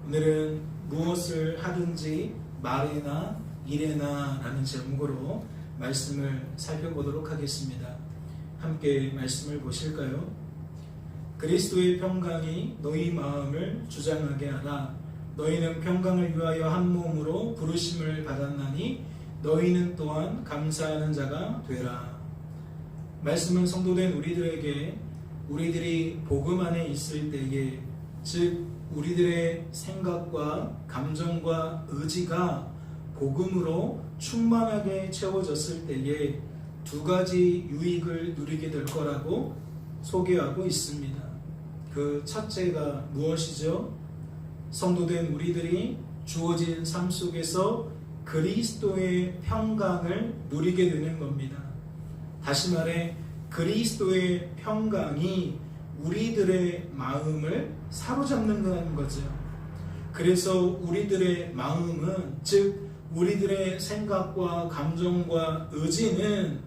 오늘은 무엇을 하든지 말에나 일에나 라는 제목으로 말씀을 살펴보도록 하겠습니다. 함께 말씀을 보실까요? 그리스도의 평강이 너희 마음을 주장하게 하라. 너희는 평강을 위하여 한 몸으로 부르심을 받았나니 너희는 또한 감사하는 자가 되라. 말씀은 성도된 우리들에게 우리들이 복음 안에 있을 때에, 즉 우리들의 생각과 감정과 의지가 복음으로 충만하게 채워졌을 때에 두 가지 유익을 누리게 될 거라고 소개하고 있습니다. 그 첫째가 무엇이죠? 성도된 우리들이 주어진 삶 속에서 그리스도의 평강을 누리게 되는 겁니다. 다시 말해 그리스도의 평강이 우리들의 마음을 사로잡는 거죠. 그래서 우리들의 마음은, 즉 우리들의 생각과 감정과 의지는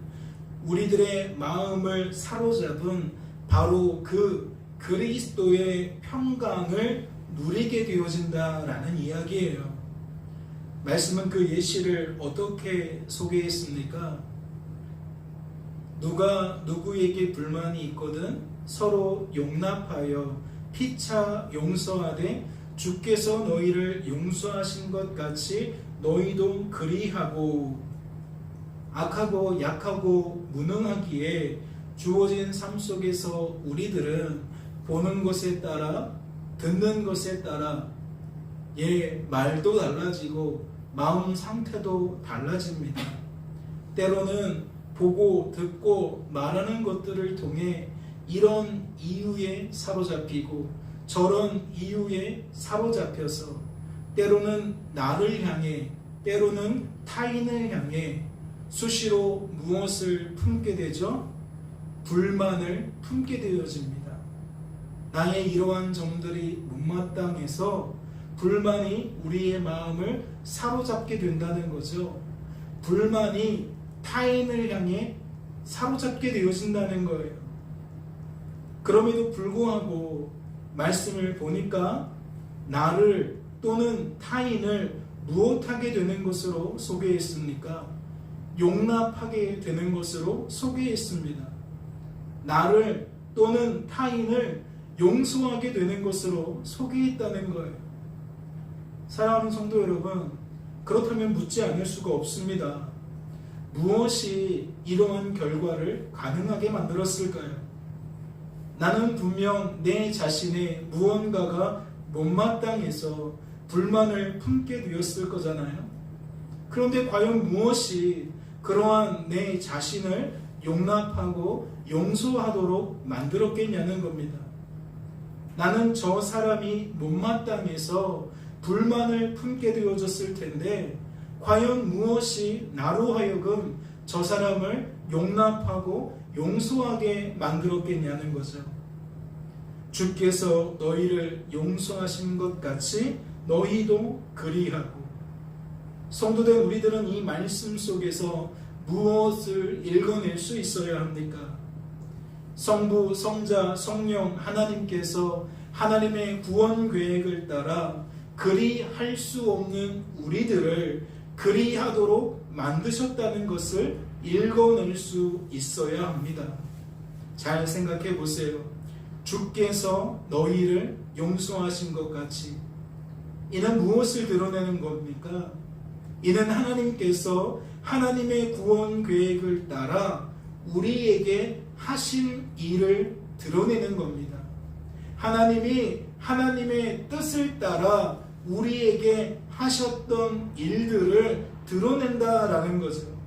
우리들의 마음을 사로잡은 바로 그 그리스도의 평강을 누리게 되어진다라는 이야기예요. 말씀은 그 예시를 어떻게 소개했습니까? 누가 누구에게 불만이 있거든 서로 용납하여 피차 용서하되 주께서 너희를 용서하신 것 같이 너희도 그리하고. 악하고 약하고 무능하기에 주어진 삶 속에서 우리들은 보는 것에 따라, 듣는 것에 따라 말도 달라지고 마음 상태도 달라집니다. 때로는 보고 듣고 말하는 것들을 통해 이런 이유에 사로잡히고 저런 이유에 사로잡혀서 때로는 나를 향해, 때로는 타인을 향해 수시로 무엇을 품게 되죠? 불만을 품게 되어집니다. 나의 이러한 점들이 못마땅해서 불만이 우리의 마음을 사로잡게 된다는 거죠. 불만이 타인을 향해 사로잡게 되어진다는 거예요. 그럼에도 불구하고 말씀을 보니까 나를 또는 타인을 무엇하게 되는 것으로 소개했습니까? 용납하게 되는 것으로 소개했습니다. 나를 또는 타인을 용서하게 되는 것으로 소개했다는 거예요. 사랑하는 성도 여러분, 그렇다면 묻지 않을 수가 없습니다. 무엇이 이러한 결과를 가능하게 만들었을까요? 나는 분명 내 자신의 무언가가 못마땅해서 불만을 품게 되었을 거잖아요. 그런데 과연 무엇이 그러한 내 자신을 용납하고 용서하도록 만들었겠냐는 겁니다. 나는 저 사람이 못마땅해서 불만을 품게 되어졌을 텐데 과연 무엇이 나로 하여금 저 사람을 용납하고 용서하게 만들었겠냐는 거죠. 주께서 너희를 용서하신 것 같이 너희도 그리하고. 성도된 우리들은 이 말씀 속에서 무엇을 읽어낼 수 있어야 합니까? 성부, 성자, 성령 하나님께서 하나님의 구원 계획을 따라 그리할 수 없는 우리들을 그리하도록 만드셨다는 것을 읽어낼 수 있어야 합니다. 잘 생각해 보세요. 주께서 너희를 용서하신 것 같이. 이는 무엇을 드러내는 겁니까? 이는 하나님께서 하나님의 구원 계획을 따라 우리에게 하신 일을 드러내는 겁니다. 하나님이 하나님의 뜻을 따라 우리에게 하셨던 일들을 드러낸다라는 거죠.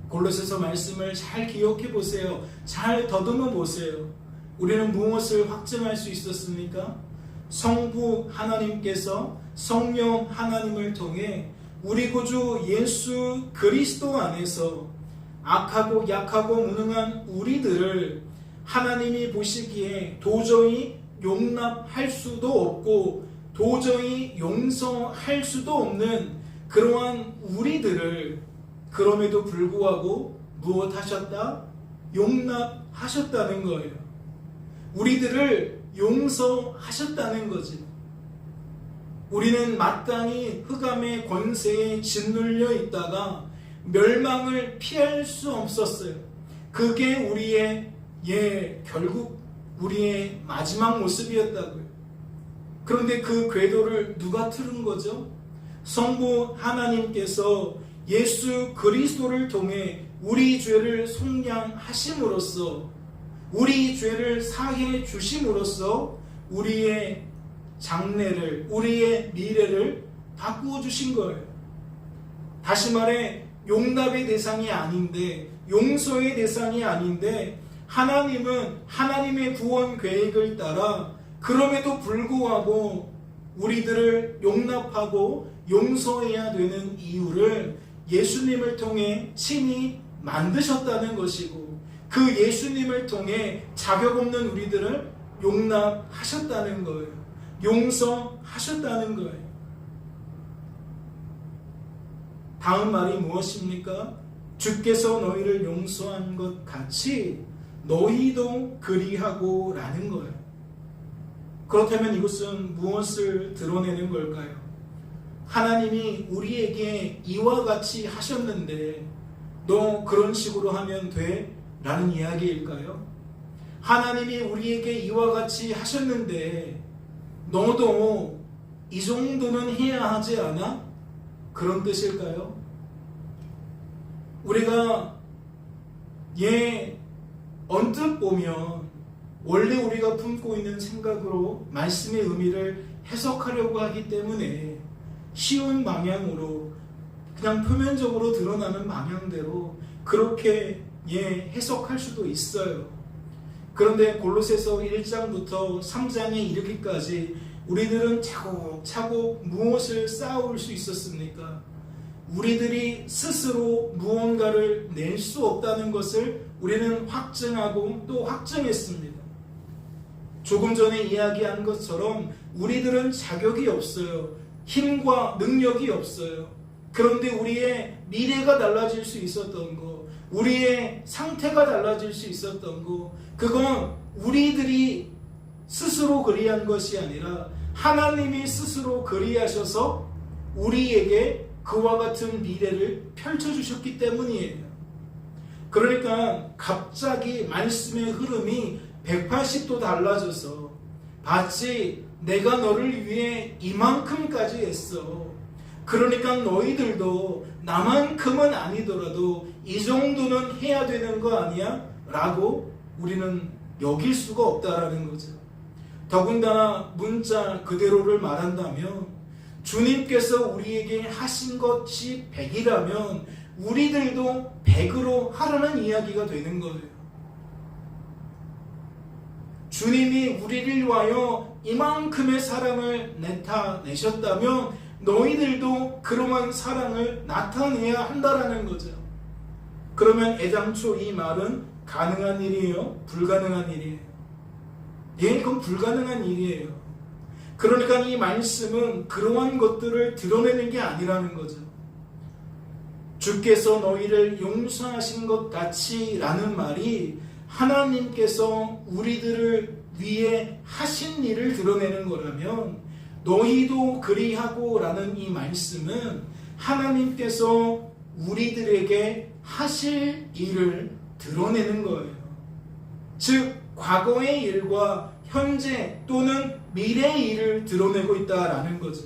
골로새서 말씀을 잘 기억해 보세요. 잘 더듬어 보세요. 우리는 무엇을 확증할 수 있었습니까? 성부 하나님께서 성령 하나님을 통해 우리 구주 예수 그리스도 안에서 악하고 약하고 무능한 우리들을 하나님이 보시기에 도저히 용납할 수도 없고 도저히 용서할 수도 없는 그러한 우리들을 그럼에도 불구하고 무엇하셨다? 용납하셨다는 거예요. 우리들을 용서하셨다는 거지. 우리는 마땅히 흑암의 권세에 짓눌려 있다가 멸망을 피할 수 없었어요. 그게 우리의 결국 우리의 마지막 모습이었다고요. 그런데 그 궤도를 누가 틀은 거죠? 성부 하나님께서 예수 그리스도를 통해 우리 죄를 속량하심으로써, 우리 죄를 사해 주심으로써 우리의 장래를, 우리의 미래를 바꾸어 주신 거예요. 다시 말해 용납의 대상이 아닌데, 용서의 대상이 아닌데, 하나님은 하나님의 구원 계획을 따라 그럼에도 불구하고 우리들을 용납하고 용서해야 되는 이유를 예수님을 통해 친히 만드셨다는 것이고, 그 예수님을 통해 자격 없는 우리들을 용납하셨다는 거예요. 용서하셨다는 거예요. 다음 말이 무엇입니까? 주께서 너희를 용서한 것 같이 너희도 그리하고 라는 거예요. 그렇다면 이것은 무엇을 드러내는 걸까요? 하나님이 우리에게 이와 같이 하셨는데 너 그런 식으로 하면 돼? 라는 이야기일까요? 하나님이 우리에게 이와 같이 하셨는데 너도 이 정도는 해야 하지 않아? 그런 뜻일까요? 우리가 언뜻 보면 원래 우리가 품고 있는 생각으로 말씀의 의미를 해석하려고 하기 때문에 쉬운 방향으로, 그냥 표면적으로 드러나는 방향대로 그렇게 해석할 수도 있어요. 그런데 골로새서 1장부터 3장에 이르기까지 우리들은 차곡차곡 무엇을 쌓아올 수 있었습니까? 우리들이 스스로 무언가를 낼 수 없다는 것을 우리는 확증하고 또 확증했습니다. 조금 전에 이야기한 것처럼 우리들은 자격이 없어요. 힘과 능력이 없어요. 그런데 우리의 미래가 달라질 수 있었던 거, 우리의 상태가 달라질 수 있었던 거, 그건 우리들이 스스로 그리한 것이 아니라 하나님이 스스로 그리하셔서 우리에게 그와 같은 미래를 펼쳐주셨기 때문이에요. 그러니까 갑자기 말씀의 흐름이 180도 달라져서 마치 내가 너를 위해 이만큼까지 했어. 그러니까 너희들도 나만큼은 아니더라도 이 정도는 해야 되는 거 아니야? 라고 우리는 여길 수가 없다라는 거죠. 더군다나 문자 그대로를 말한다면 주님께서 우리에게 하신 것이 100이라면 우리들도 100으로 하라는 이야기가 되는 거예요. 주님이 우리를 위하여 이만큼의 사랑을 나타내셨다면 너희들도 그러한 사랑을 나타내야 한다라는 거죠. 그러면 애당초 이 말은 가능한 일이에요? 불가능한 일이에요? 그건 불가능한 일이에요. 그러니까 이 말씀은 그러한 것들을 드러내는 게 아니라는 거죠. 주께서 너희를 용서하신 것 같이 라는 말이 하나님께서 우리들을 위해 하신 일을 드러내는 거라면 너희도 그리하고 라는 이 말씀은 하나님께서 우리들에게 하실 일을 드러내는 거예요. 즉 과거의 일과 현재 또는 미래의 일을 드러내고 있다라는 거죠.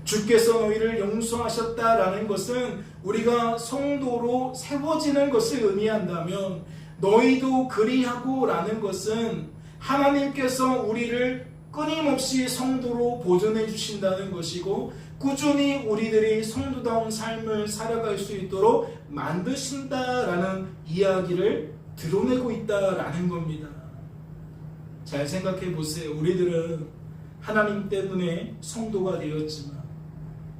주께서 너희를 용서하셨다라는 것은 우리가 성도로 세워지는 것을 의미한다면 너희도 그리하고 라는 것은 하나님께서 우리를 끊임없이 성도로 보존해 주신다는 것이고 꾸준히 우리들이 성도다운 삶을 살아갈 수 있도록 만드신다라는 이야기를 드러내고 있다라는 겁니다. 잘 생각해 보세요. 우리들은 하나님 때문에 성도가 되었지만,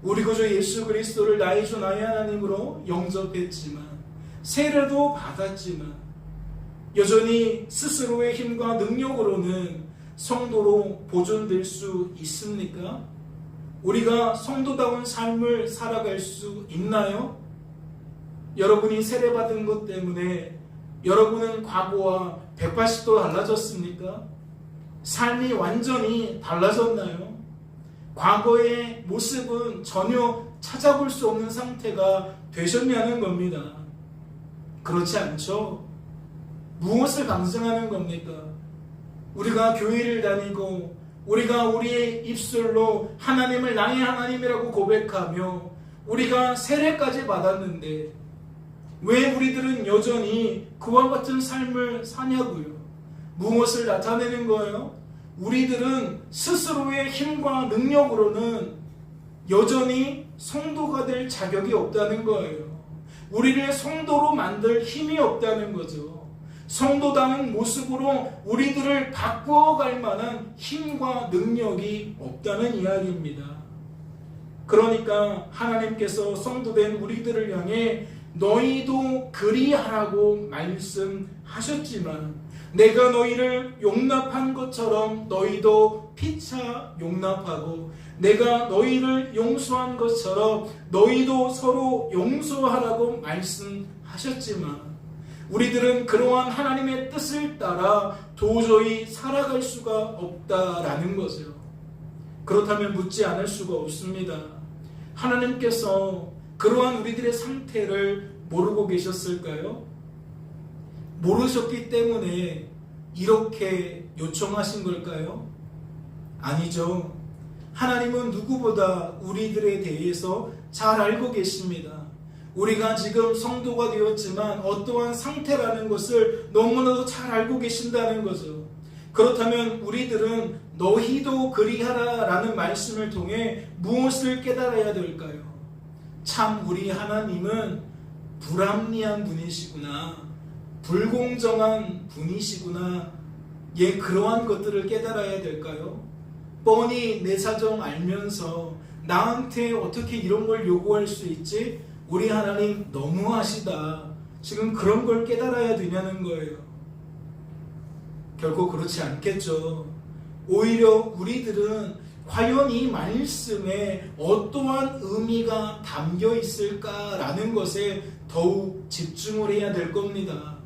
우리 구주 예수 그리스도를 나의 주 나의 하나님으로 영접했지만, 세례도 받았지만 여전히 스스로의 힘과 능력으로는 성도로 보존될 수 있습니까? 우리가 성도다운 삶을 살아갈 수 있나요? 여러분이 세례받은 것 때문에 여러분은 과거와 180도 달라졌습니까? 삶이 완전히 달라졌나요? 과거의 모습은 전혀 찾아볼 수 없는 상태가 되셨냐는 겁니다. 그렇지 않죠? 무엇을 강증하는 겁니까? 우리가 교회를 다니고 우리가 우리의 입술로 하나님을 나의 하나님이라고 고백하며 우리가 세례까지 받았는데 왜 우리들은 여전히 그와 같은 삶을 사냐고요? 무엇을 나타내는 거예요? 우리들은 스스로의 힘과 능력으로는 여전히 성도가 될 자격이 없다는 거예요. 우리를 성도로 만들 힘이 없다는 거죠. 성도다운 모습으로 우리들을 바꾸어갈 만한 힘과 능력이 없다는 이야기입니다. 그러니까 하나님께서 성도된 우리들을 향해 너희도 그리하라고 말씀하셨지만 내가 너희를 용납한 것처럼 너희도 피차 용납하고 내가 너희를 용서한 것처럼 너희도 서로 용서하라고 말씀하셨지만 우리들은 그러한 하나님의 뜻을 따라 도저히 살아갈 수가 없다라는 거죠. 그렇다면 묻지 않을 수가 없습니다. 하나님께서 그러한 우리들의 상태를 모르고 계셨을까요? 모르셨기 때문에 이렇게 요청하신 걸까요? 아니죠. 하나님은 누구보다 우리들에 대해서 잘 알고 계십니다. 우리가 지금 성도가 되었지만 어떠한 상태라는 것을 너무나도 잘 알고 계신다는 거죠. 그렇다면 우리들은 너희도 그리하라 라는 말씀을 통해 무엇을 깨달아야 될까요? 참 우리 하나님은 불합리한 분이시구나, 불공정한 분이시구나, 그러한 것들을 깨달아야 될까요? 뻔히 내 사정 알면서 나한테 어떻게 이런 걸 요구할 수 있지? 우리 하나님 너무하시다. 지금 그런 걸 깨달아야 되냐는 거예요. 결코 그렇지 않겠죠. 오히려 우리들은 과연 이 말씀에 어떠한 의미가 담겨 있을까라는 것에 더욱 집중을 해야 될 겁니다.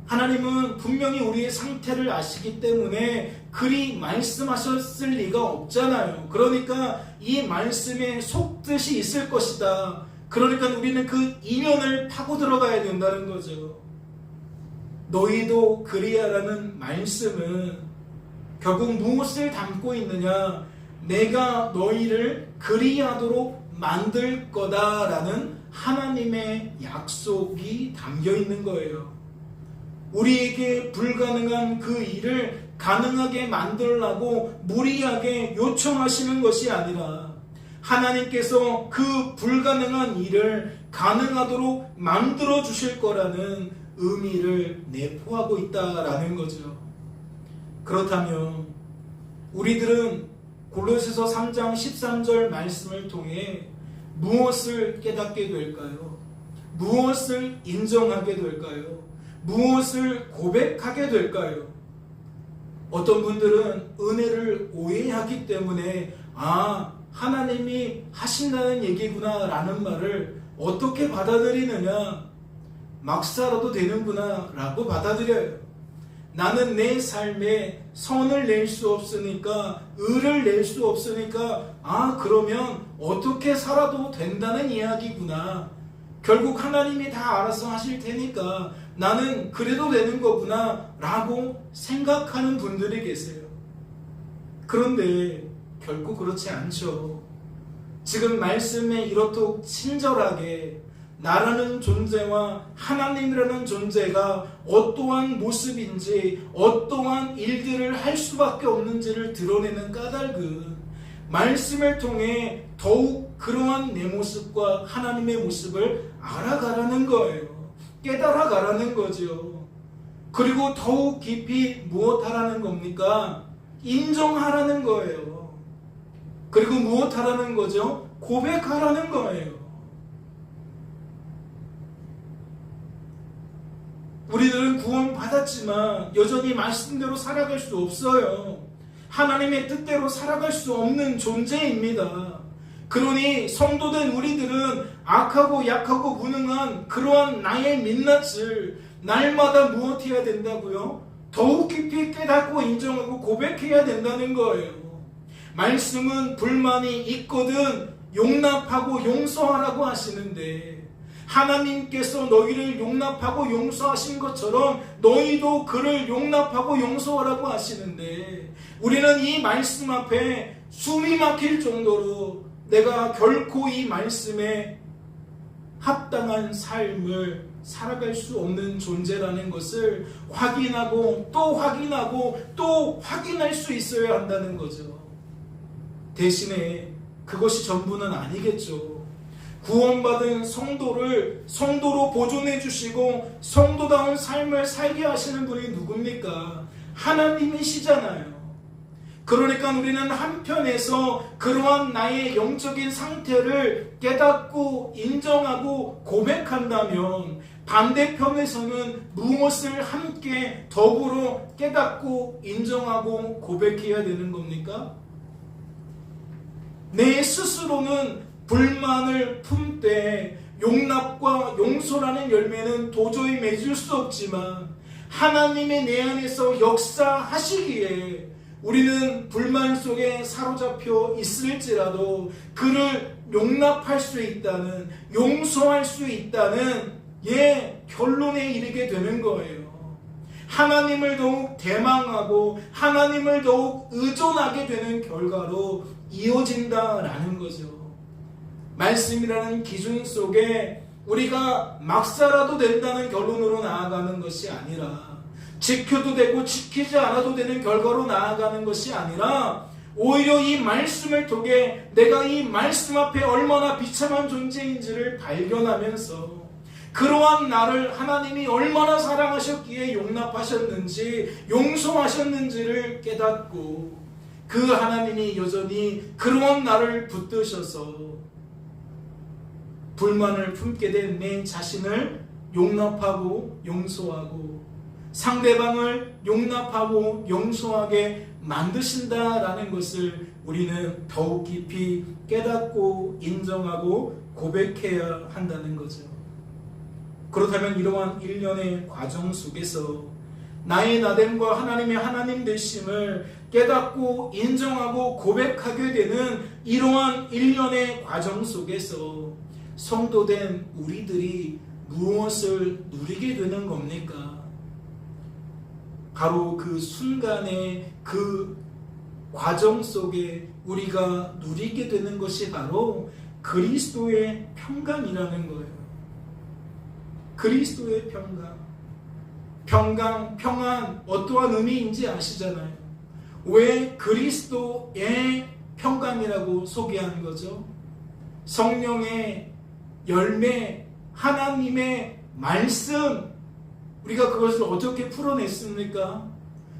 하나님은 분명히 우리의 상태를 아시기 때문에 그리 말씀하셨을 리가 없잖아요. 그러니까 이 말씀에 속뜻이 있을 것이다. 그러니까 우리는 그 이면을 파고 들어가야 된다는 거죠. 너희도 그리하라는 말씀은 결국 무엇을 담고 있느냐? 내가 너희를 그리하도록 만들 거다라는 하나님의 약속이 담겨 있는 거예요. 우리에게 불가능한 그 일을 가능하게 만들라고 무리하게 요청하시는 것이 아니라 하나님께서 그 불가능한 일을 가능하도록 만들어 주실 거라는 의미를 내포하고 있다라는 거죠. 그렇다면 우리들은 골로새서 3장 13절 말씀을 통해 무엇을 깨닫게 될까요? 무엇을 인정하게 될까요? 무엇을 고백하게 될까요? 어떤 분들은 은혜를 오해하기 때문에 하나님이 하신다는 얘기구나 라는 말을 어떻게 받아들이느냐, 막 살아도 되는구나 라고 받아들여요. 나는 내 삶에 선을 낼 수 없으니까, 의를 낼 수 없으니까 그러면 어떻게 살아도 된다는 이야기구나, 결국 하나님이 다 알아서 하실 테니까 나는 그래도 되는 거구나 라고 생각하는 분들이 계세요. 그런데 결코 그렇지 않죠. 지금 말씀에 이렇듯 친절하게 나라는 존재와 하나님이라는 존재가 어떠한 모습인지, 어떠한 일들을 할 수밖에 없는지를 드러내는 까닭은 말씀을 통해 더욱 그러한 내 모습과 하나님의 모습을 알아가라는 거예요. 깨달아가라는 거죠. 그리고 더욱 깊이 무엇하라는 겁니까? 인정하라는 거예요. 그리고 무엇하라는 거죠? 고백하라는 거예요. 우리들은 구원받았지만 여전히 말씀대로 살아갈 수 없어요. 하나님의 뜻대로 살아갈 수 없는 존재입니다. 그러니 성도된 우리들은 악하고 약하고 무능한 그러한 나의 민낯을 날마다 무엇해야 된다고요? 더욱 깊이 깨닫고 인정하고 고백해야 된다는 거예요. 말씀은 불만이 있거든 용납하고 용서하라고 하시는데, 하나님께서 너희를 용납하고 용서하신 것처럼 너희도 그를 용납하고 용서하라고 하시는데, 우리는 이 말씀 앞에 숨이 막힐 정도로 내가 결코 이 말씀에 합당한 삶을 살아갈 수 없는 존재라는 것을 확인하고 또 확인하고 또 확인할 수 있어야 한다는 거죠. 대신에 그것이 전부는 아니겠죠. 구원받은 성도를 성도로 보존해 주시고 성도다운 삶을 살게 하시는 분이 누굽니까? 하나님이시잖아요. 그러니까 우리는 한편에서 그러한 나의 영적인 상태를 깨닫고 인정하고 고백한다면, 반대편에서는 무엇을 함께 더불어 깨닫고 인정하고 고백해야 되는 겁니까? 내 스스로는 불만을 품되 용납과 용서라는 열매는 도저히 맺을 수 없지만, 하나님의 내 안에서 역사하시기에 우리는 불만 속에 사로잡혀 있을지라도 그를 용납할 수 있다는, 용서할 수 있다는 결론에 이르게 되는 거예요. 하나님을 더욱 대망하고 하나님을 더욱 의존하게 되는 결과로 이어진다라는 거죠. 말씀이라는 기준 속에 우리가 막 살아도 된다는 결론으로 나아가는 것이 아니라, 지켜도 되고 지키지 않아도 되는 결과로 나아가는 것이 아니라, 오히려 이 말씀을 통해 내가 이 말씀 앞에 얼마나 비참한 존재인지를 발견하면서 그러한 나를 하나님이 얼마나 사랑하셨기에 용납하셨는지 용서하셨는지를 깨닫고, 그 하나님이 여전히 그러한 나를 붙드셔서 불만을 품게 된 내 자신을 용납하고 용서하고 상대방을 용납하고 용서하게 만드신다라는 것을 우리는 더욱 깊이 깨닫고 인정하고 고백해야 한다는 거죠. 그렇다면 이러한 일련의 과정 속에서 나의 나됨과 하나님의 하나님 되심을 깨닫고 인정하고 고백하게 되는 이러한 일련의 과정 속에서 성도된 우리들이 무엇을 누리게 되는 겁니까? 바로 그 순간의 그 과정 속에 우리가 누리게 되는 것이 바로 그리스도의 평강이라는 거예요. 그리스도의 평강. 평안, 어떠한 의미인지 아시잖아요. 왜 그리스도의 평강이라고 소개한 거죠? 성령의 열매, 하나님의 말씀, 우리가 그것을 어떻게 풀어냈습니까?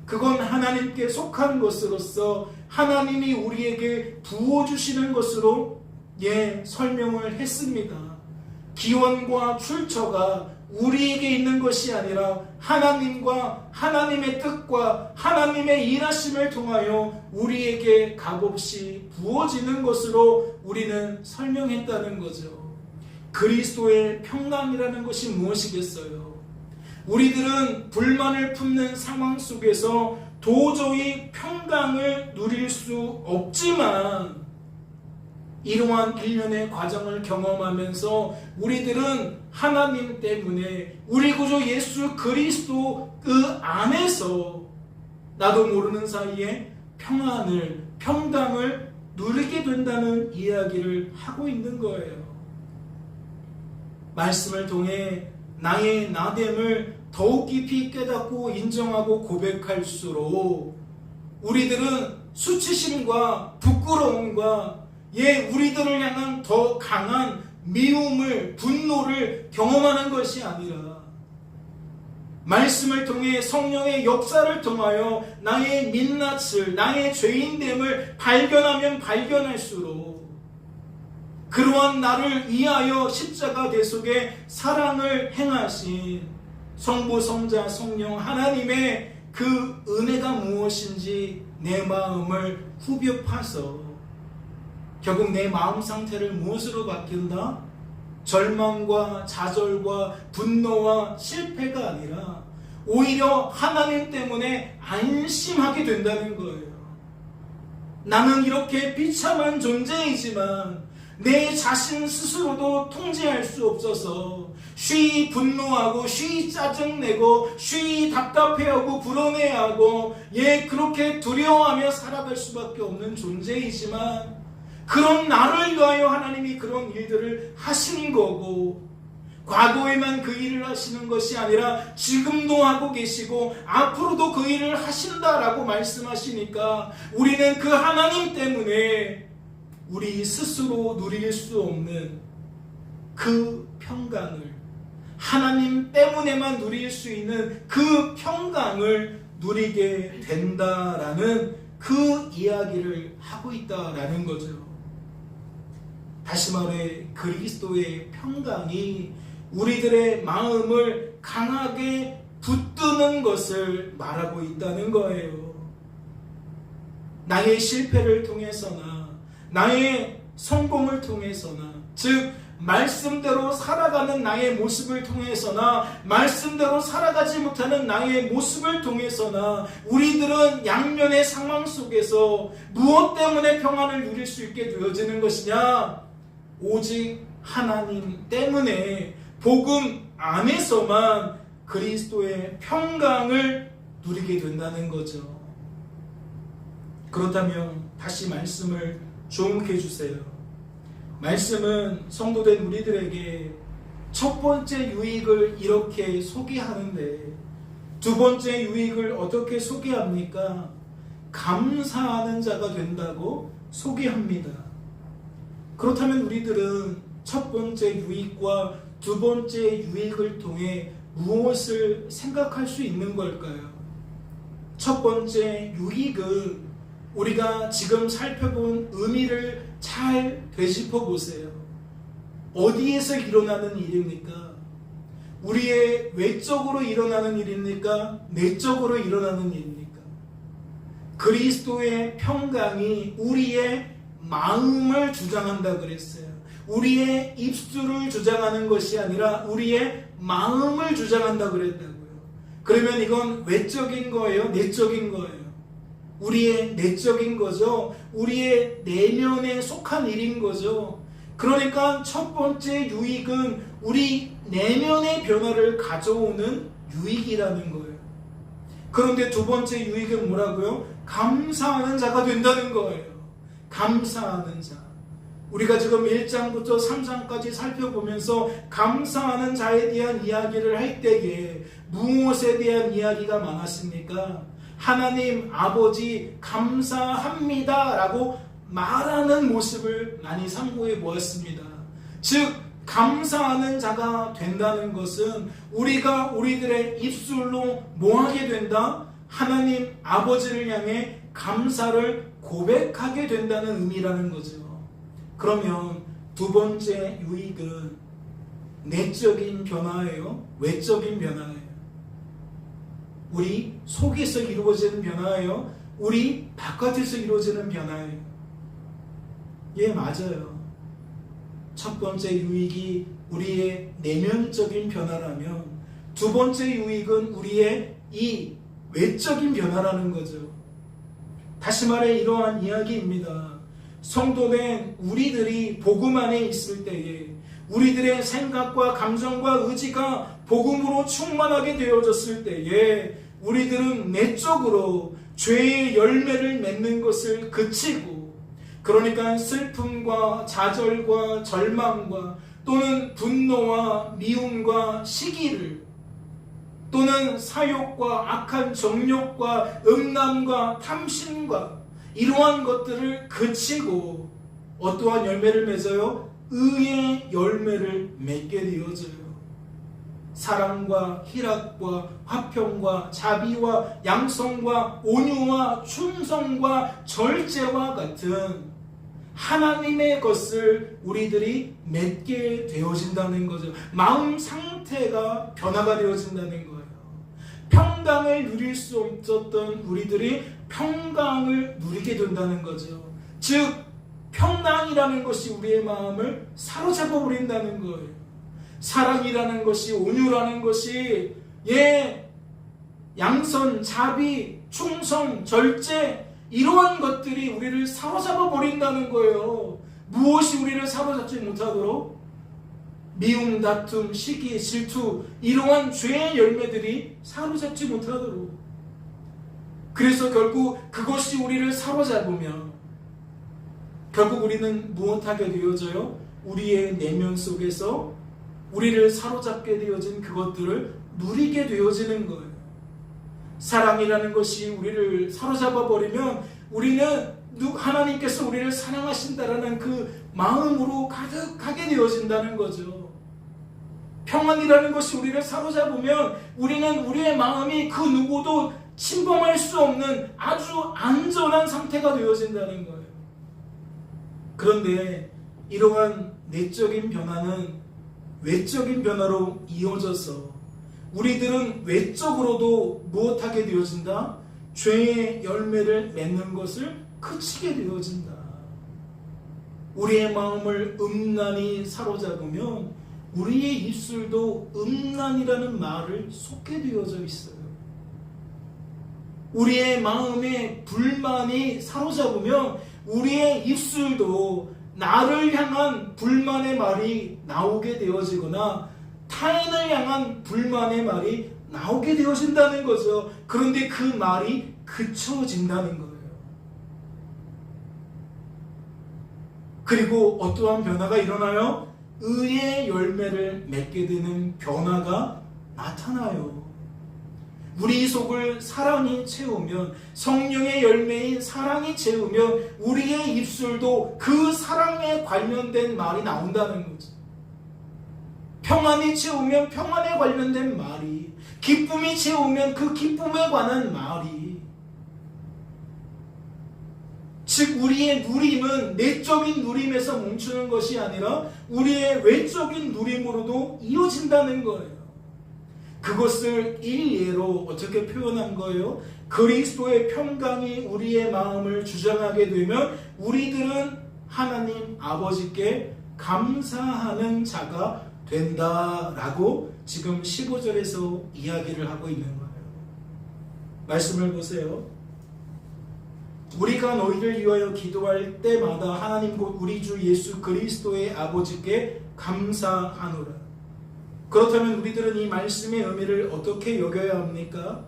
그건 하나님께 속한 것으로서 하나님이 우리에게 부어주시는 것으로 설명을 했습니다. 기원과 출처가 우리에게 있는 것이 아니라 하나님과 하나님의 뜻과 하나님의 일하심을 통하여 우리에게 값없이 부어지는 것으로 우리는 설명했다는 거죠. 그리스도의 평강이라는 것이 무엇이겠어요? 우리들은 불만을 품는 상황 속에서 도저히 평강을 누릴 수 없지만, 이러한 일련의 과정을 경험하면서 우리들은 하나님 때문에 우리 구주 예수 그리스도 그 안에서 나도 모르는 사이에 평강을 누리게 된다는 이야기를 하고 있는 거예요. 말씀을 통해 나의 나됨을 더욱 깊이 깨닫고 인정하고 고백할수록 우리들은 수치심과 부끄러움과 우리들을 향한 더 강한 미움을, 분노를 경험하는 것이 아니라, 말씀을 통해 성령의 역사를 통하여 나의 민낯을, 나의 죄인됨을 발견하면 발견할수록 그러한 나를 위하여 십자가 대속에 사랑을 행하신 성부, 성자, 성령 하나님의 그 은혜가 무엇인지 내 마음을 후벼 파서 결국 내 마음 상태를 무엇으로 바뀐다? 절망과 좌절과 분노와 실패가 아니라 오히려 하나님 때문에 안심하게 된다는 거예요. 나는 이렇게 비참한 존재이지만 내 자신 스스로도 통제할 수 없어서 쉬 분노하고 쉬 짜증내고 쉬 답답해하고 불안해하고 그렇게 두려워하며 살아갈 수밖에 없는 존재이지만 그런 나를 위하여 하나님이 그런 일들을 하시는 거고 과거에만 그 일을 하시는 것이 아니라 지금도 하고 계시고 앞으로도 그 일을 하신다라고 말씀하시니까 우리는 그 하나님 때문에 우리 스스로 누릴 수 없는 그 평강을 하나님 때문에만 누릴 수 있는 그 평강을 누리게 된다라는 그 이야기를 하고 있다라는 거죠. 다시 말해 그리스도의 평강이 우리들의 마음을 강하게 붙드는 것을 말하고 있다는 거예요. 나의 실패를 통해서나 나의 성공을 통해서나 즉 말씀대로 살아가는 나의 모습을 통해서나 말씀대로 살아가지 못하는 나의 모습을 통해서나 우리들은 양면의 상황 속에서 무엇 때문에 평안을 누릴 수 있게 되어지는 것이냐? 오직 하나님 때문에 복음 안에서만 그리스도의 평강을 누리게 된다는 거죠. 그렇다면 다시 말씀을 주목해 주세요. 말씀은 성도된 우리들에게 첫 번째 유익을 이렇게 소개하는데 두 번째 유익을 어떻게 소개합니까? 감사하는 자가 된다고 소개합니다. 그렇다면 우리들은 첫 번째 유익과 두 번째 유익을 통해 무엇을 생각할 수 있는 걸까요? 첫 번째 유익은 우리가 지금 살펴본 의미를 잘 되짚어 보세요. 어디에서 일어나는 일입니까? 우리의 외적으로 일어나는 일입니까? 내적으로 일어나는 일입니까? 그리스도의 평강이 우리의 마음을 주장한다 그랬어요. 우리의 입술을 주장하는 것이 아니라 우리의 마음을 주장한다 그랬다고요. 그러면 이건 외적인 거예요? 내적인 거예요? 우리의 내적인 거죠. 우리의 내면에 속한 일인 거죠. 그러니까 첫 번째 유익은 우리 내면의 변화를 가져오는 유익이라는 거예요. 그런데 두 번째 유익은 뭐라고요? 감사하는 자가 된다는 거예요. 감사하는 자. 우리가 지금 1장부터 3장까지 살펴보면서 감사하는 자에 대한 이야기를 할 때에 무엇에 대한 이야기가 많았습니까? 하나님 아버지 감사합니다 라고 말하는 모습을 많이 상고해 보았습니다. 즉 감사하는 자가 된다는 것은 우리가 우리들의 입술로 뭐하게 된다? 하나님 아버지를 향해 감사를 고백하게 된다는 의미라는 거죠. 그러면 두 번째 유익은 내적인 변화예요? 외적인 변화예요? 우리 속에서 이루어지는 변화예요? 우리 바깥에서 이루어지는 변화예요? 맞아요. 첫 번째 유익이 우리의 내면적인 변화라면 두 번째 유익은 우리의 이 외적인 변화라는 거죠. 다시 말해 이러한 이야기입니다. 성도된 우리들이 복음 안에 있을 때에 우리들의 생각과 감정과 의지가 복음으로 충만하게 되어졌을 때에 우리들은 내적으로 죄의 열매를 맺는 것을 그치고 그러니까 슬픔과 좌절과 절망과 또는 분노와 미움과 시기를 또는 사욕과 악한 정욕과 음란과 탐심과 이러한 것들을 그치고 어떠한 열매를 맺어요? 의의 열매를 맺게 되어져요. 사랑과 희락과 화평과 자비와 양성과 온유와 충성과 절제와 같은 하나님의 것을 우리들이 맺게 되어진다는 거죠. 마음 상태가 변화가 되어진다는 거예요. 평강을 누릴 수 없었던 우리들이 평강을 누리게 된다는 거죠. 즉 평강이라는 것이 우리의 마음을 사로잡아 버린다는 거예요. 사랑이라는 것이, 온유라는 것이 양선, 자비, 충성, 절제 이러한 것들이 우리를 사로잡아 버린다는 거예요. 무엇이 우리를 사로잡지 못하도록? 미움, 다툼, 시기, 질투, 이러한 죄의 열매들이 사로잡지 못하도록. 그래서 결국 그것이 우리를 사로잡으면 결국 우리는 무엇하게 되어져요? 우리의 내면 속에서 우리를 사로잡게 되어진 그것들을 누리게 되어지는 거예요. 사랑이라는 것이 우리를 사로잡아 버리면 우리는 하나님께서 우리를 사랑하신다라는 그 마음으로 가득하게 되어진다는 거죠. 평안이라는 것이 우리를 사로잡으면 우리는 우리의 마음이 그 누구도 침범할 수 없는 아주 안전한 상태가 되어진다는 거예요. 그런데 이러한 내적인 변화는 외적인 변화로 이어져서 우리들은 외적으로도 무엇하게 되어진다? 죄의 열매를 맺는 것을 그치게 되어진다. 우리의 마음을 음란이 사로잡으면 우리의 입술도 음란이라는 말을 쏟게 되어져 있어요. 우리의 마음에 불만이 사로잡으면 우리의 입술도 나를 향한 불만의 말이 나오게 되어지거나 타인을 향한 불만의 말이 나오게 되어진다는 거죠. 그런데 그 말이 그쳐진다는 거예요. 그리고 어떠한 변화가 일어나요? 의의 열매를 맺게 되는 변화가 나타나요. 우리 속을 사랑이 채우면, 성령의 열매인 사랑이 채우면 우리의 입술도 그 사랑에 관련된 말이 나온다는 거죠. 평안이 채우면 평안에 관련된 말이, 기쁨이 채우면 그 기쁨에 관한 말이. 즉 우리의 누림은 내적인 누림에서 멈추는 것이 아니라 우리의 외적인 누림으로도 이어진다는 거예요. 그것을 일예로 어떻게 표현한 거예요? 그리스도의 평강이 우리의 마음을 주장하게 되면 우리들은 하나님 아버지께 감사하는 자가 된다라고 지금 15절에서 이야기를 하고 있는 거예요. 말씀을 보세요. 우리가 너희를 위하여 기도할 때마다 하나님 곧 우리 주 예수 그리스도의 아버지께 감사하노라. 그렇다면 우리들은 이 말씀의 의미를 어떻게 여겨야 합니까?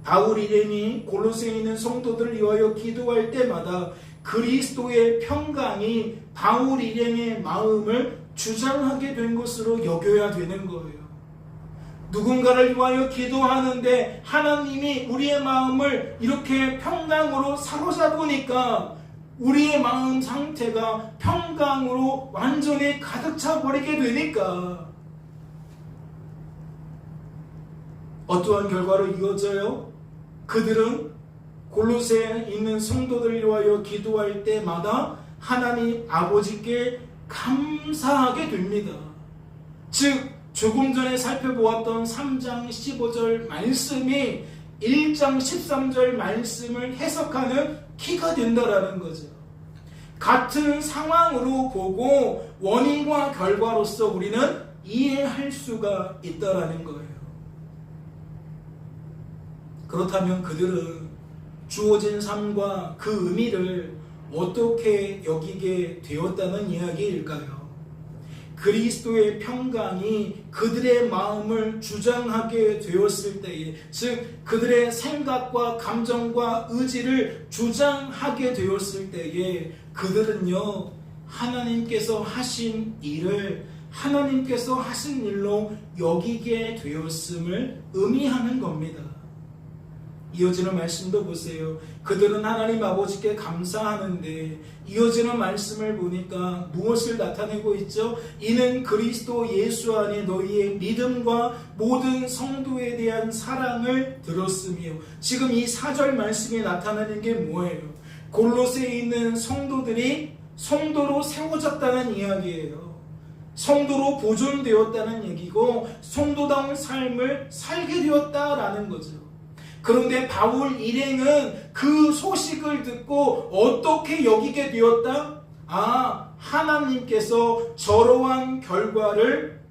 바울 일행이 골로새에 있는 성도들을 위하여 기도할 때마다 그리스도의 평강이 바울 일행의 마음을 주장하게 된 것으로 여겨야 되는 거예요. 누군가를 위하여 기도하는데 하나님이 우리의 마음을 이렇게 평강으로 사로잡으니까 우리의 마음 상태가 평강으로 완전히 가득 차 버리게 되니까 어떠한 결과로 이어져요? 그들은 골로새에 있는 성도들을 위하여 기도할 때마다 하나님 아버지께 감사하게 됩니다. 즉 조금 전에 살펴보았던 3장 15절 말씀이 1장 13절 말씀을 해석하는 키가 된다라는 거죠. 같은 상황으로 보고 원인과 결과로서 우리는 이해할 수가 있다라는 거예요. 그렇다면 그들은 주어진 삶과 그 의미를 어떻게 여기게 되었다는 이야기일까요? 그리스도의 평강이 그들의 마음을 주장하게 되었을 때에, 즉 그들의 생각과 감정과 의지를 주장하게 되었을 때에 그들은요 하나님께서 하신 일을 하나님께서 하신 일로 여기게 되었음을 의미하는 겁니다. 이어지는 말씀도 보세요. 그들은 하나님 아버지께 감사하는데 이어지는 말씀을 보니까 무엇을 나타내고 있죠? 이는 그리스도 예수 안에 너희의 믿음과 모든 성도에 대한 사랑을 들었으며. 지금 이 4절 말씀에 나타나는 게 뭐예요? 골로새에 있는 성도들이 성도로 세워졌다는 이야기예요. 성도로 보존되었다는 얘기고 성도다운 삶을 살게 되었다라는 거죠. 그런데 바울 일행은 그 소식을 듣고 어떻게 여기게 되었다? 하나님께서 저러한 결과를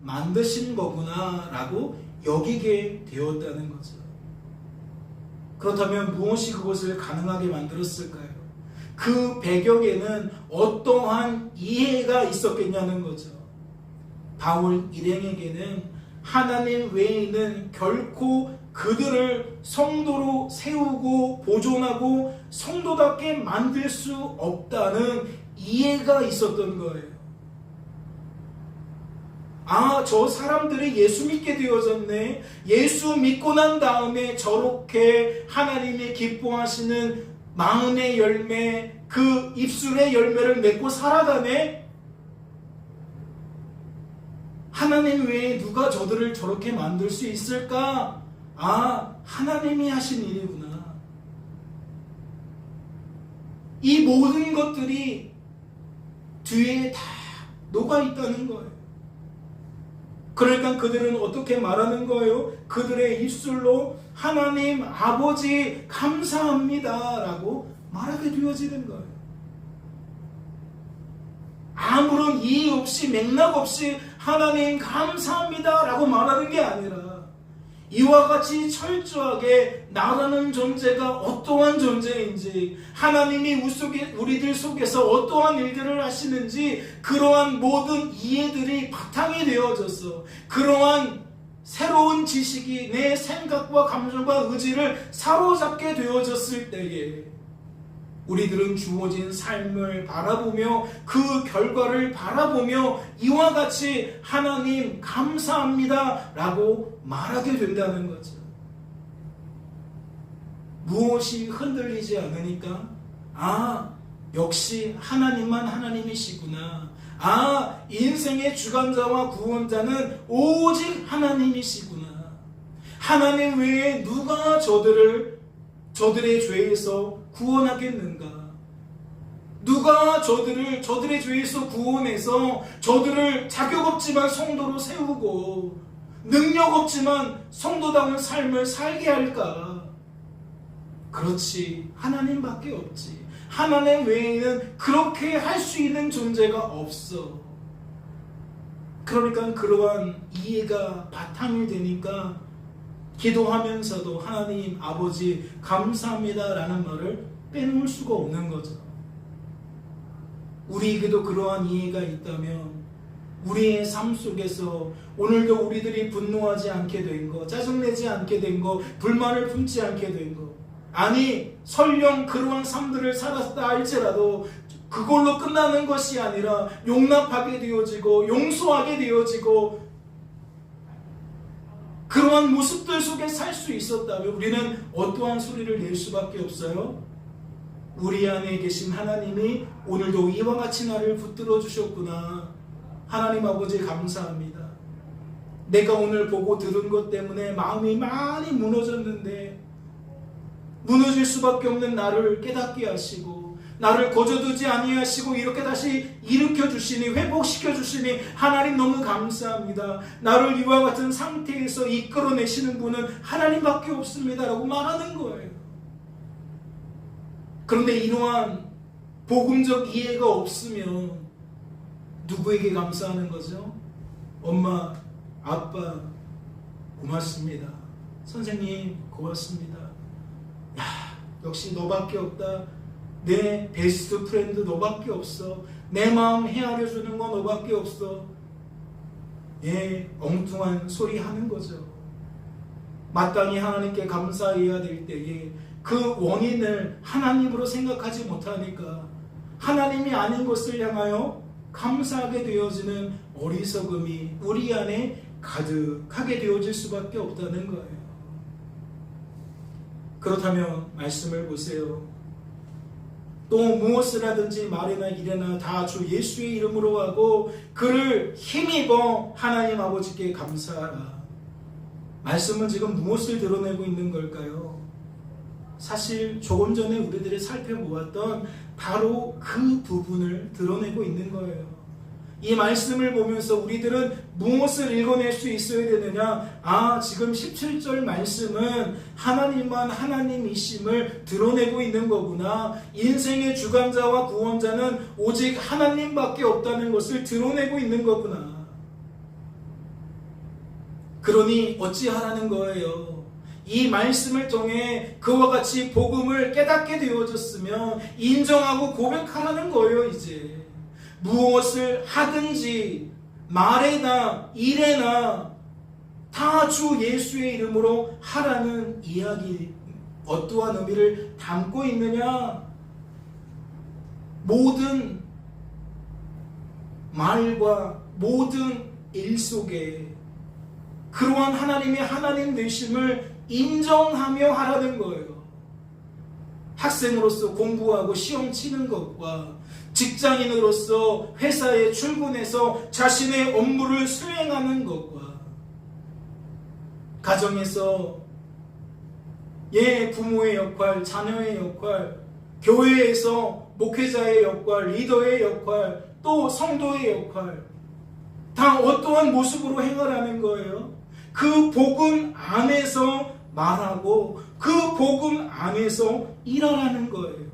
만드신 거구나 라고 여기게 되었다는 거죠. 그렇다면 무엇이 그것을 가능하게 만들었을까요? 그 배경에는 어떠한 이해가 있었겠냐는 거죠. 바울 일행에게는 하나님 외에는 결코 그들을 성도로 세우고 보존하고 성도답게 만들 수 없다는 이해가 있었던 거예요. 아, 저 사람들이 예수 믿게 되어졌네. 예수 믿고 난 다음에 저렇게 하나님이 기뻐하시는 마음의 열매, 그 입술의 열매를 맺고 살아가네. 하나님 외에 누가 저들을 저렇게 만들 수 있을까? 아, 하나님이 하신 일이구나. 이 모든 것들이 뒤에 다 녹아 있다는 거예요. 그러니까 그들은 어떻게 말하는 거예요? 그들의 입술로 하나님 아버지 감사합니다 라고 말하게 되어지는 거예요. 아무런 이의 없이 맥락 없이 하나님 감사합니다 라고 말하는 게 아니라 이와 같이 철저하게 나라는 존재가 어떠한 존재인지, 하나님이 우리들 속에서 어떠한 일들을 하시는지, 그러한 모든 이해들이 바탕이 되어져서 그러한 새로운 지식이 내 생각과 감정과 의지를 사로잡게 되어졌을 때에 우리들은 주어진 삶을 바라보며 그 결과를 바라보며 이와 같이 하나님 감사합니다 라고 말하게 된다는 거죠. 무엇이 흔들리지 않으니까 아, 역시 하나님만 하나님이시구나. 아, 인생의 주관자와 구원자는 오직 하나님이시구나. 하나님 외에 누가 저들의 죄에서 구원하겠는가? 누가 저들의 죄에서 구원해서 저들을 자격 없지만 성도로 세우고 능력 없지만 성도다운 삶을 살게 할까? 그렇지, 하나님밖에 없지. 하나님 외에는 그렇게 할 수 있는 존재가 없어. 그러니까 그러한 이해가 바탕이 되니까 기도하면서도 하나님 아버지 감사합니다 라는 말을 빼놓을 수가 없는 거죠. 우리에게도 그러한 이해가 있다면 우리의 삶 속에서 오늘도 우리들이 분노하지 않게 된 거, 짜증내지 않게 된 거, 불만을 품지 않게 된 거, 아니 설령 그러한 삶들을 살았다 할지라도 그걸로 끝나는 것이 아니라 용납하게 되어지고 용서하게 되어지고 그러한 모습들 속에 살 수 있었다면 우리는 어떠한 소리를 낼 수밖에 없어요? 우리 안에 계신 하나님이 오늘도 이와 같이 나를 붙들어 주셨구나. 하나님 아버지 감사합니다. 내가 오늘 보고 들은 것 때문에 마음이 많이 무너졌는데 무너질 수밖에 없는 나를 깨닫게 하시고 나를 거저두지 아니하시고 이렇게 다시 일으켜 주시니 회복시켜 주시니 하나님 너무 감사합니다. 나를 이와 같은 상태에서 이끌어내시는 분은 하나님밖에 없습니다 라고 말하는 거예요. 그런데 이러한 복음적 이해가 없으면 누구에게 감사하는 거죠? 엄마, 아빠 고맙습니다. 선생님 고맙습니다. 야, 역시 너밖에 없다. 내 베스트 프렌드 너밖에 없어. 내 마음 헤아려 주는 거 너밖에 없어. 예, 엉뚱한 소리 하는 거죠. 마땅히 하나님께 감사해야 될 때에 그 원인을 하나님으로 생각하지 못하니까 하나님이 아닌 것을 향하여 감사하게 되어지는 어리석음이 우리 안에 가득하게 되어질 수밖에 없다는 거예요. 그렇다면 말씀을 보세요. 또 무엇을 하든지 말이나 일이나 다 주 예수의 이름으로 하고 그를 힘입어 하나님 아버지께 감사하라. 말씀은 지금 무엇을 드러내고 있는 걸까요? 사실 조금 전에 우리들이 살펴보았던 바로 그 부분을 드러내고 있는 거예요. 이 말씀을 보면서 우리들은 무엇을 읽어낼 수 있어야 되느냐? 아, 지금 17절 말씀은 하나님만 하나님이심을 드러내고 있는 거구나. 인생의 주관자와 구원자는 오직 하나님밖에 없다는 것을 드러내고 있는 거구나. 그러니 어찌하라는 거예요? 이 말씀을 통해 그와 같이 복음을 깨닫게 되어졌으면 인정하고 고백하라는 거예요. 이제 무엇을 하든지 말에나 일에나 다 주 예수의 이름으로 하라는 이야기, 어떠한 의미를 담고 있느냐? 모든 말과 모든 일 속에 그러한 하나님의 하나님 되심을 인정하며 하라는 거예요. 학생으로서 공부하고 시험 치는 것과 직장인으로서 회사에 출근해서 자신의 업무를 수행하는 것과 가정에서 부모의 역할, 자녀의 역할, 교회에서 목회자의 역할, 리더의 역할, 또 성도의 역할, 다 어떠한 모습으로 행하라는 거예요. 그 복음 안에서 말하고 그 복음 안에서 일하라는 거예요.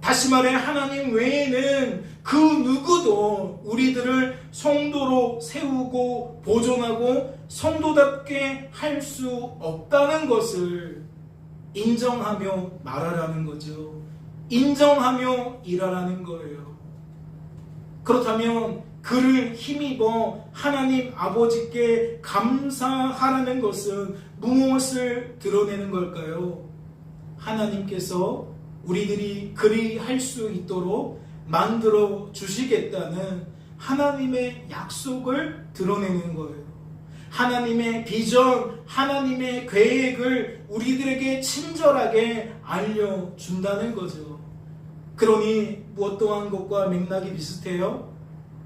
다시 말해 하나님 외에는 그 누구도 우리들을 성도로 세우고 보존하고 성도답게 할 수 없다는 것을 인정하며 말하라는 거죠. 인정하며 일하라는 거예요. 그렇다면 그를 힘입어 하나님 아버지께 감사하라는 것은 무엇을 드러내는 걸까요? 하나님께서 우리들이 그리 할 수 있도록 만들어 주시겠다는 하나님의 약속을 드러내는 거예요. 하나님의 비전, 하나님의 계획을 우리들에게 친절하게 알려준다는 거죠. 그러니 무엇 또한 것과 맥락이 비슷해요.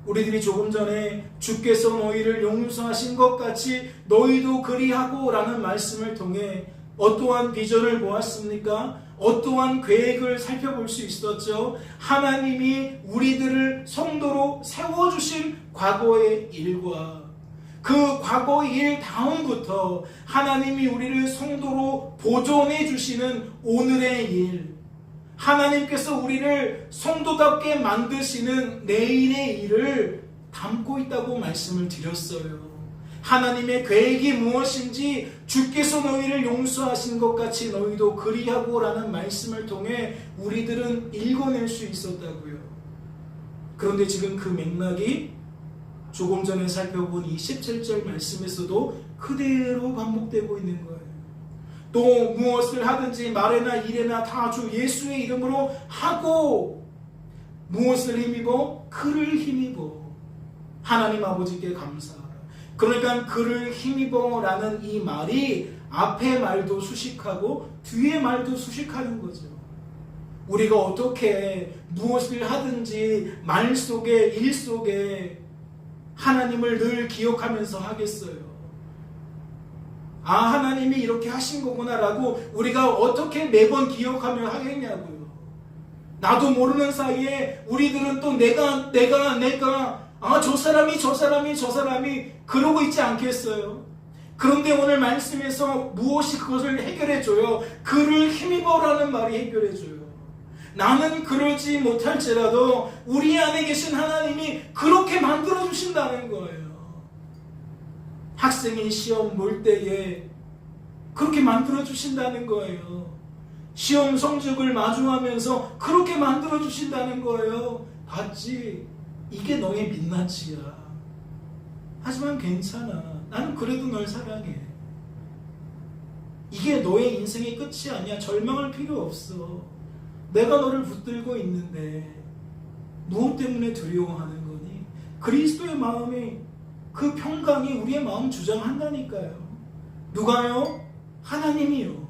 우리들이 조금 전에 주께서 너희를 용서하신 것 같이 너희도 그리하고 라는 말씀을 통해 어떠한 비전을 보았습니까? 어떠한 계획을 살펴볼 수 있었죠? 하나님이 우리들을 성도로 세워주신 과거의 일과 그 과거의 일 다음부터 하나님이 우리를 성도로 보존해 주시는 오늘의 일, 하나님께서 우리를 성도답게 만드시는 내일의 일을 담고 있다고 말씀을 드렸어요. 하나님의 계획이 무엇인지 주께서 너희를 용서하신 것 같이 너희도 그리하고 라는 말씀을 통해 우리들은 읽어낼 수 있었다고요. 그런데 지금 그 맥락이 조금 전에 살펴본 이 17절 말씀에서도 그대로 반복되고 있는 거예요. 또 무엇을 하든지 말에나 일에나 다 주 예수의 이름으로 하고 무엇을 힘입어? 그를 힘입어 하나님 아버지께 감사하라. 그러니까 그를 힘입어 라는 이 말이 앞에 말도 수식하고 뒤에 말도 수식하는 거죠. 우리가 어떻게 무엇을 하든지 말 속에 일 속에 하나님을 늘 기억하면서 하겠어요. 하나님이 이렇게 하신 거구나 라고 우리가 어떻게 매번 기억하며 하겠냐고요. 나도 모르는 사이에 우리들은 또 내가 저 사람이 그러고 있지 않겠어요? 그런데 오늘 말씀에서 무엇이 그것을 해결해줘요? 그를 힘입어라는 말이 해결해줘요. 나는 그러지 못할지라도 우리 안에 계신 하나님이 그렇게 만들어주신다는 거예요. 학생이 시험 볼 때에 그렇게 만들어주신다는 거예요. 시험 성적을 마주하면서 그렇게 만들어주신다는 거예요. 봤지? 이게 너의 민낯이야. 하지만 괜찮아. 나는 그래도 널 사랑해. 이게 너의 인생의 끝이 아니야. 절망할 필요 없어. 내가 너를 붙들고 있는데 무엇 때문에 두려워하는 거니? 그리스도의 마음이 그 평강이 우리의 마음 주장한다니까요. 누가요? 하나님이요.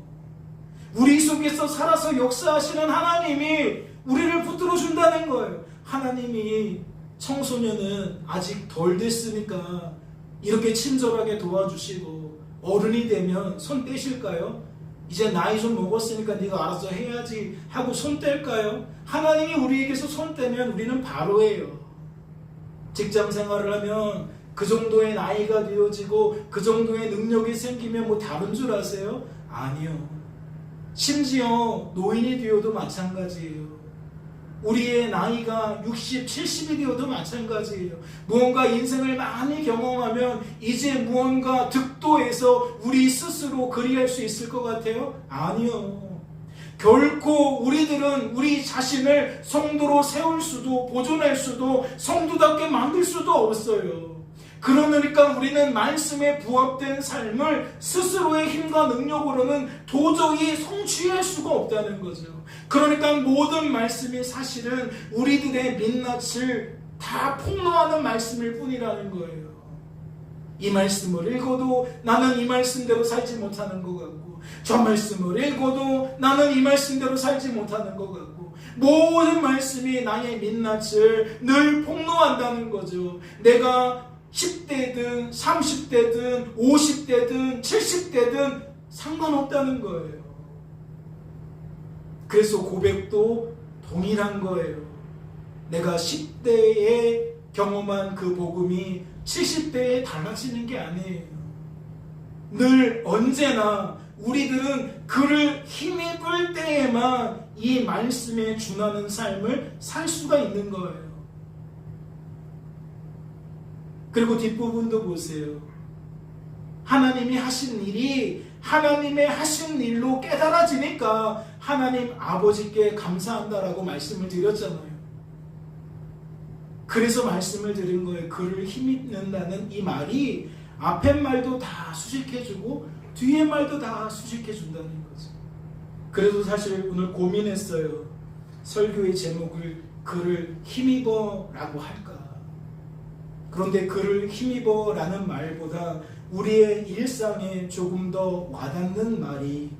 우리 속에서 살아서 역사하시는 하나님이 우리를 붙들어 준다는 거예요. 하나님이 청소년은 아직 덜 됐으니까 이렇게 친절하게 도와주시고 어른이 되면 손 떼실까요? 이제 나이 좀 먹었으니까 네가 알아서 해야지 하고 손 뗄까요? 하나님이 우리에게서 손 떼면 우리는 바로 해요. 직장 생활을 하면 그 정도의 나이가 되어지고 그 정도의 능력이 생기면 뭐 다른 줄 아세요? 아니요. 심지어 노인이 되어도 마찬가지예요. 우리의 나이가 60, 70이 되어도 마찬가지예요. 무언가 인생을 많이 경험하면 이제 무언가 득도해서 우리 스스로 그리할 수 있을 것 같아요? 아니요. 결코 우리들은 우리 자신을 성도로 세울 수도 보존할 수도 성도답게 만들 수도 없어요. 그러니까 우리는 말씀에 부합된 삶을 스스로의 힘과 능력으로는 도저히 성취할 수가 없다는 거죠. 그러니까 모든 말씀이 사실은 우리들의 민낯을 다 폭로하는 말씀일 뿐이라는 거예요. 이 말씀을 읽어도 나는 이 말씀대로 살지 못하는 것 같고, 저 말씀을 읽어도 나는 이 말씀대로 살지 못하는 것 같고, 모든 말씀이 나의 민낯을 늘 폭로한다는 거죠. 내가 10대든 30대든 50대든 70대든 상관없다는 거예요. 그래서 고백도 동일한 거예요. 내가 10대에 경험한 그 복음이 70대에 달라지는 게 아니에요. 늘 언제나 우리들은 그를 힘입을 때에만 이 말씀에 준하는 삶을 살 수가 있는 거예요. 그리고 뒷부분도 보세요. 하나님이 하신 일이 하나님의 하신 일로 깨달아지니까 하나님 아버지께 감사한다라고 말씀을 드렸잖아요. 그래서 말씀을 드린 거예요. 그를 힘입는다는 이 말이 앞에 말도 다 수식해주고 뒤에 말도 다 수식해준다는 거죠. 그래서 사실 오늘 고민했어요. 설교의 제목을 그를 힘입어 라고 할까? 그런데 그를 힘입어 라는 말보다 우리의 일상에 조금 더 와닿는 말이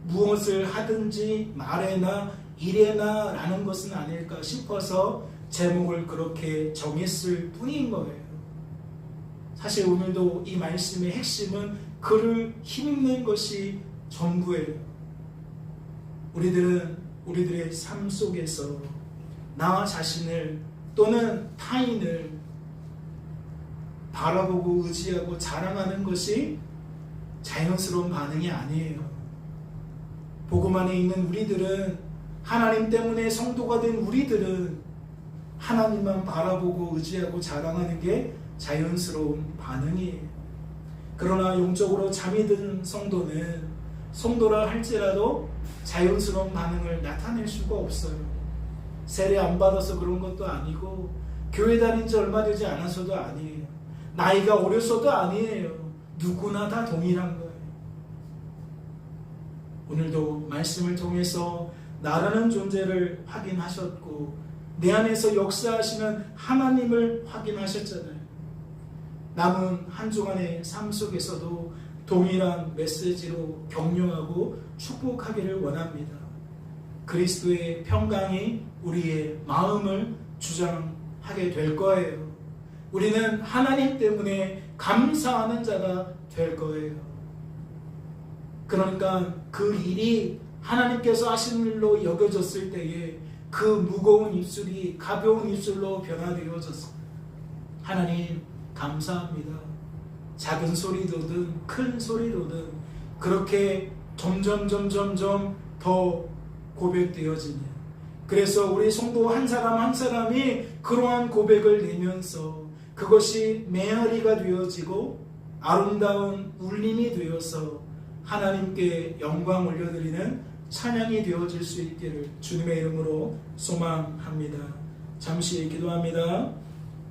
무엇을 하든지 말해나 이래나 라는 것은 아닐까 싶어서 제목을 그렇게 정했을 뿐인 거예요. 사실 오늘도 이 말씀의 핵심은 그를 힘입는 것이 전부예요. 우리들은 우리들의 삶 속에서 나 자신을 또는 타인을 바라보고 의지하고 자랑하는 것이 자연스러운 반응이 아니에요. 복음 안에 있는 우리들은, 하나님 때문에 성도가 된 우리들은 하나님만 바라보고 의지하고 자랑하는 게 자연스러운 반응이에요. 그러나 영적으로 잠이 든 성도는 성도라 할지라도 자연스러운 반응을 나타낼 수가 없어요. 세례 안 받아서 그런 것도 아니고 교회 다닌 지 얼마 되지 않아서도 아니에요. 나이가 어려서도 아니에요. 누구나 다 동일한 거예요. 오늘도 말씀을 통해서 나라는 존재를 확인하셨고 내 안에서 역사하시는 하나님을 확인하셨잖아요. 남은 한 주간의 삶 속에서도 동일한 메시지로 격려하고 축복하기를 원합니다. 그리스도의 평강이 우리의 마음을 주장하게 될 거예요. 우리는 하나님 때문에 감사하는 자가 될 거예요. 그러니까 그 일이 하나님께서 하신 일로 여겨졌을 때에 그 무거운 입술이 가벼운 입술로 변화되어졌어. 하나님 감사합니다. 작은 소리로든 큰 소리로든 그렇게 점점 더 고백되어지네. 그래서 우리 성도 한 사람 한 사람이 그러한 고백을 내면서 그것이 메아리가 되어지고 아름다운 울림이 되어서 하나님께 영광 올려드리는 찬양이 되어질 수 있기를 주님의 이름으로 소망합니다. 잠시 기도합니다.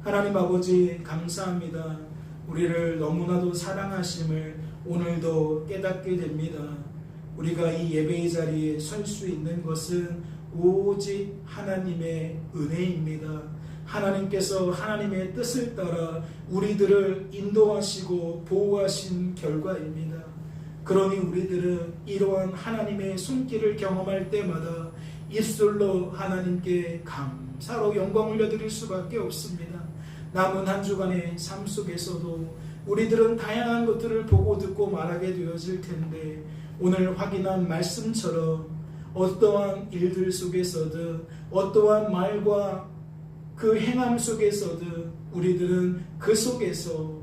하나님 아버지 감사합니다. 우리를 너무나도 사랑하심을 오늘도 깨닫게 됩니다. 우리가 이 예배의 자리에 설 수 있는 것은 오직 하나님의 은혜입니다. 하나님께서 하나님의 뜻을 따라 우리들을 인도하시고 보호하신 결과입니다. 그러니 우리들은 이러한 하나님의 손길을 경험할 때마다 입술로 하나님께 감사로 영광 올려드릴 수밖에 없습니다. 남은 한 주간의 삶 속에서도 우리들은 다양한 것들을 보고 듣고 말하게 되어질 텐데 오늘 확인한 말씀처럼 어떠한 일들 속에서든 어떠한 말과 그 행함 속에서든 우리들은 그 속에서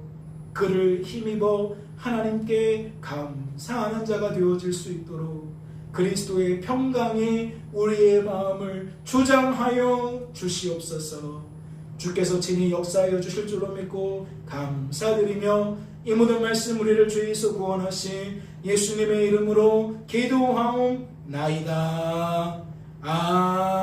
그를 힘입어 하나님께 감사하는 자가 되어질 수 있도록 그리스도의 평강에 우리의 마음을 주장하여 주시옵소서. 주께서 친히 역사하여 주실 줄로 믿고 감사드리며 이 모든 말씀 우리를 주에서 구원하신 예수님의 이름으로 기도하옵나이다. 아멘.